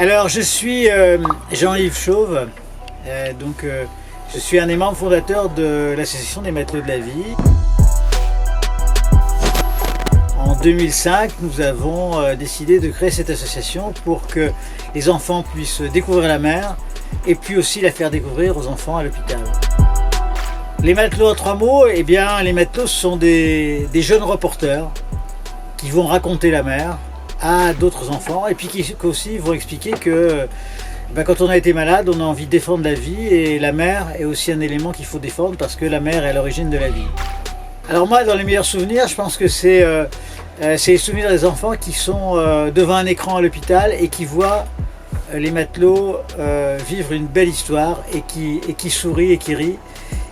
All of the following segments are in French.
Alors, je suis Jean-Yves Chauve, je suis un des membres fondateurs de l'association des matelots de la vie. En 2005, nous avons décidé de créer cette association pour que les enfants puissent découvrir la mer et puis aussi la faire découvrir aux enfants à l'hôpital. Les matelots en 3 mots, eh bien, les matelots sont des jeunes reporters qui vont raconter la mer à d'autres enfants et puis qui aussi vont expliquer que quand on a été malade, on a envie de défendre la vie et la mer est aussi un élément qu'il faut défendre parce que la mer est à l'origine de la vie. Alors moi, dans les meilleurs souvenirs, je pense que c'est les souvenirs des enfants qui sont devant un écran à l'hôpital et qui voient les matelots vivre une belle histoire et qui sourient et qui rient.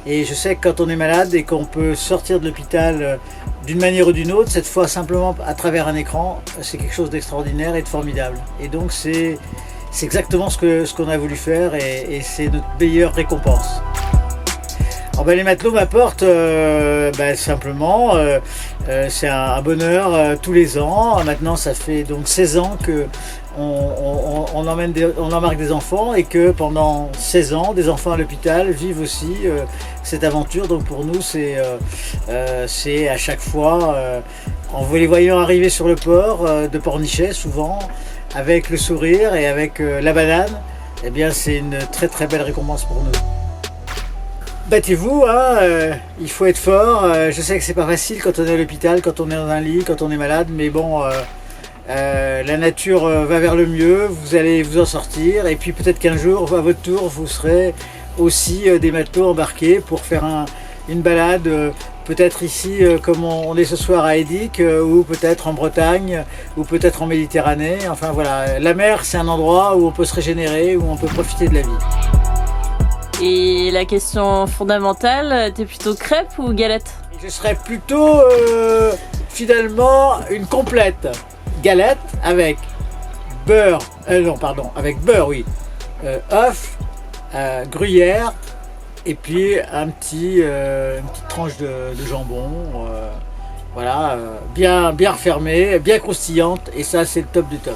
Et je sais que quand on est malade et qu'on peut sortir de l'hôpital d'une manière ou d'une autre, cette fois simplement à travers un écran, c'est quelque chose d'extraordinaire et de formidable. Et donc c'est exactement ce qu'on a voulu faire et c'est notre meilleure récompense. Alors les matelots m'apportent simplement, c'est un bonheur tous les ans. Maintenant ça fait donc 16 ans que on embarque des enfants et que pendant 16 ans, des enfants à l'hôpital vivent aussi cette aventure. Donc pour nous c'est à chaque fois, en les voyant arriver sur le port de Pornichet souvent, avec le sourire et avec la banane, eh bien c'est une très très belle récompense pour nous. Battez-vous, il faut être fort. Je sais que c'est pas facile quand on est à l'hôpital, quand on est dans un lit, quand on est malade, mais bon, la nature va vers le mieux, vous allez vous en sortir, et puis peut-être qu'un jour, à votre tour, vous serez aussi des matelots embarqués pour faire une balade, peut-être ici comme on est ce soir à Edic, ou peut-être en Bretagne, ou peut-être en Méditerranée. Enfin voilà, la mer c'est un endroit où on peut se régénérer, où on peut profiter de la vie. Et la question fondamentale, t'es plutôt crêpe ou galette? Je serais plutôt finalement une complète galette avec beurre, avec beurre oui, œuf, gruyère et puis une petite tranche de jambon, voilà, bien refermée, bien croustillante et ça c'est le top du top.